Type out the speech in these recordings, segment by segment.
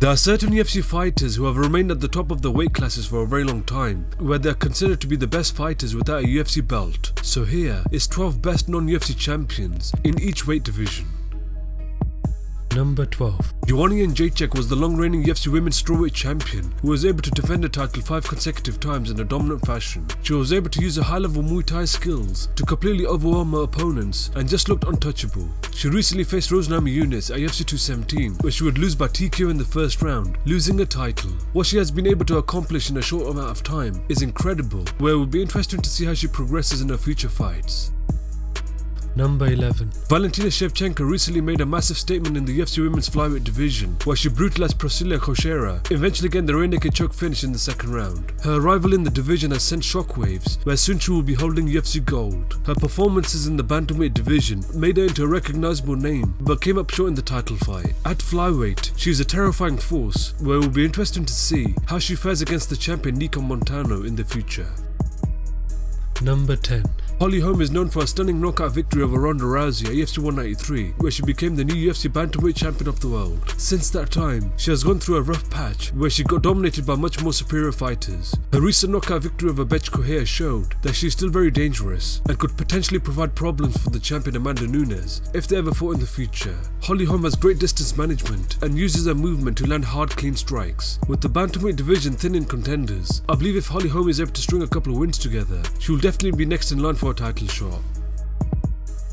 There are certain UFC fighters who have remained at the top of the weight classes for a very long time, where they are considered to be the best fighters without a UFC belt. So here is 12 best non-UFC champions in each weight division. Number 12. Joanna Jędrzejczyk was the long-reigning UFC Women's Strawweight Champion who was able to defend the title 5 consecutive times in a dominant fashion. She was able to use her high-level Muay Thai skills to completely overwhelm her opponents and just looked untouchable. She recently faced Rose Namajunas at UFC 217, where she would lose by TKO in the first round, losing her title. What she has been able to accomplish in a short amount of time is incredible, where it will be interesting to see how she progresses in her future fights. Number 11. Valentina Shevchenko recently made a massive statement in the UFC Women's Flyweight division, where she brutalized Priscilla Cochera, eventually getting the rear naked choke finish in the second round. Her arrival in the division has sent shockwaves, where soon she will be holding UFC gold. Her performances in the bantamweight division made her into a recognizable name, but came up short in the title fight. At flyweight, she is a terrifying force, where it will be interesting to see how she fares against the champion Nico Montano in the future. Number 10. Holm is known for a stunning knockout victory over Ronda Rousey at UFC 193, where she became the new UFC Bantamweight Champion of the world. Since that time, she has gone through a rough patch where she got dominated by much more superior fighters. Her recent knockout victory over Bethe Correia showed that she is still very dangerous and could potentially provide problems for the champion Amanda Nunes if they ever fought in the future. Holm has great distance management and uses her movement to land hard, clean strikes. With the Bantamweight division thin in contenders, I believe if Holm is able to string a couple of wins together, she will definitely be next in line for a title shot.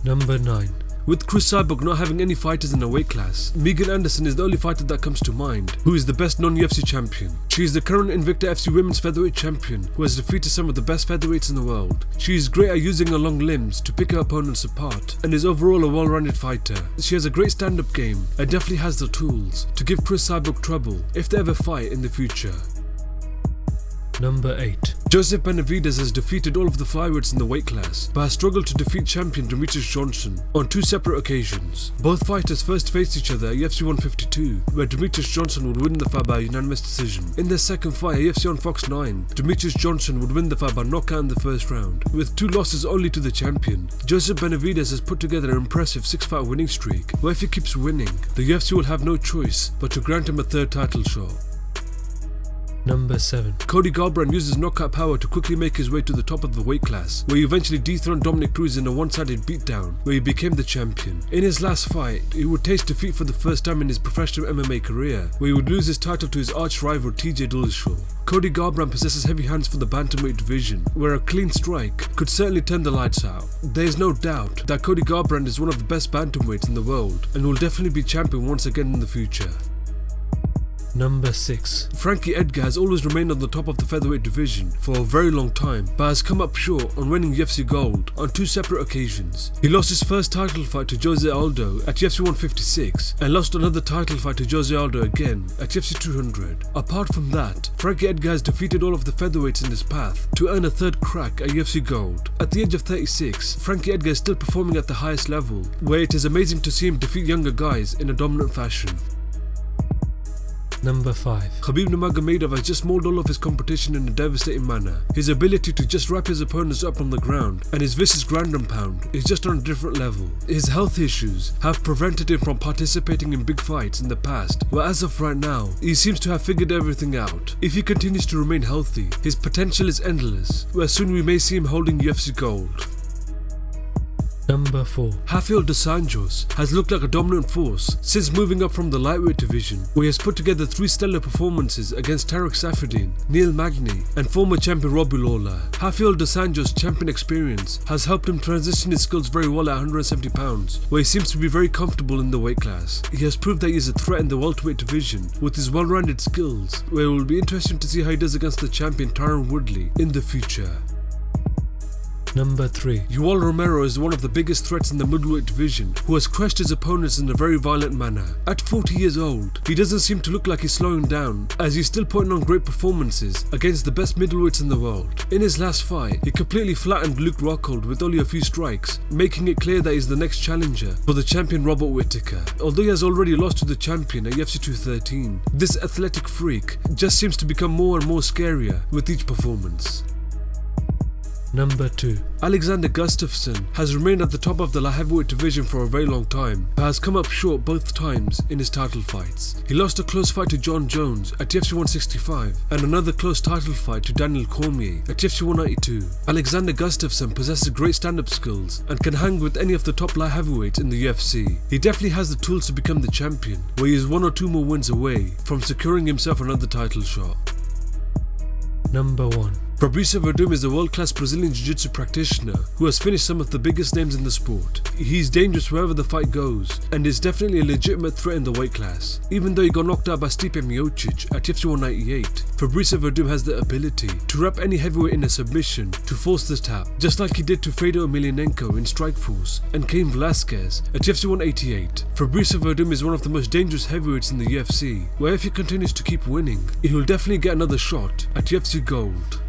Number 9. With Cris Cyborg not having any fighters in her weight class, Gillian Anderson is the only fighter that comes to mind, who is the best non-UFC champion. She is the current Invicta FC Women's Featherweight Champion, who has defeated some of the best featherweights in the world. She is great at using her long limbs to pick her opponents apart, and is overall a well-rounded fighter. She has a great stand-up game, and definitely has the tools to give Cris Cyborg trouble if they ever fight in the future. Number 8. Joseph Benavidez has defeated all of the flyweights in the weight class, but has struggled to defeat champion Demetrius Johnson on 2 separate occasions. Both fighters first faced each other at UFC 152, where Demetrius Johnson would win the fight by unanimous decision. In their second fight at UFC on Fox 9, Demetrius Johnson would win the fight by knockout in the first round. With 2 losses only to the champion, Joseph Benavidez has put together an impressive 6-fight winning streak, where if he keeps winning, the UFC will have no choice but to grant him a 3rd title shot. Number 7. Cody Gorham uses knockout power to quickly make his way to the top of the weight class, where he eventually dethroned Dominic Cruz in a one-sided beatdown, where he became the champion. In his last fight, he would taste defeat for the first time in his professional MMA career, where he would lose his title to his arch-rival TJ Dillashaw. Cody Gorham possesses heavy hands for the bantamweight division, where a clean strike could certainly turn the lights out. There is no doubt that Cody Gorham is one of the best bantamweights in the world, and will definitely be champion once again in the future. Number 6. Frankie Edgar has always remained on the top of the featherweight division for a very long time, but has come up short on winning UFC gold on 2 separate occasions. He lost his first title fight to Jose Aldo at UFC 156 and lost another title fight to Jose Aldo again at UFC 200. Apart from that, Frankie Edgar has defeated all of the featherweights in his path to earn a 3rd crack at UFC gold. At the age of 36, Frankie Edgar is still performing at the highest level, where it is amazing to see him defeat younger guys in a dominant fashion. Number 5. Khabib Nurmagomedov has just mauled all of his competition in a devastating manner. His ability to just wrap his opponents up on the ground and his vicious ground and pound is just on a different level. His health issues have prevented him from participating in big fights in the past, but as of right now, he seems to have figured everything out. If he continues to remain healthy, his potential is endless, where soon we may see him holding UFC gold. Number 4. Rafael dos Anjos has looked like a dominant force since moving up from the lightweight division, where he has put together 3 stellar performances against Tarek Saffiedine, Neil Magny and former champion Robbie Lawler. Rafael dos Anjos' champion experience has helped him transition his skills very well at 170 pounds, where he seems to be very comfortable in the weight class. He has proved that he is a threat in the welterweight division with his well-rounded skills, where it will be interesting to see how he does against the champion Tyron Woodley in the future. Number 3. Yoel Romero is one of the biggest threats in the middleweight division, who has crushed his opponents in a very violent manner. At 40 years old, he doesn't seem to look like he's slowing down, as he's still putting on great performances against the best middleweights in the world. In his last fight, he completely flattened Luke Rockhold with only a few strikes, making it clear that he's the next challenger for the champion Robert Whittaker. Although he has already lost to the champion at UFC 213, this athletic freak just seems to become more and more scarier with each performance. Number 2. Alexander Gustafsson has remained at the top of the light heavyweight division for a very long time, but has come up short both times in his title fights. He lost a close fight to John Jones at UFC 165 and another close title fight to Daniel Cormier at UFC 192. Alexander Gustafsson possesses great stand-up skills and can hang with any of the top light heavyweights in the UFC. He definitely has the tools to become the champion, where he is 1 or 2 more wins away from securing himself another title shot. Number 1. Fabricio Werdum is a world-class Brazilian jiu-jitsu practitioner who has finished some of the biggest names in the sport. He's dangerous wherever the fight goes and is definitely a legitimate threat in the weight class. Even though he got knocked out by Stipe Miocic at UFC 198, Fabricio Werdum has the ability to wrap any heavyweight in a submission to force the tap, just like he did to Fedor Emelianenko in Strikeforce and Cain Velasquez at UFC 188. Fabricio Werdum is one of the most dangerous heavyweights in the UFC, where if he continues to keep winning, he will definitely get another shot at UFC Gold.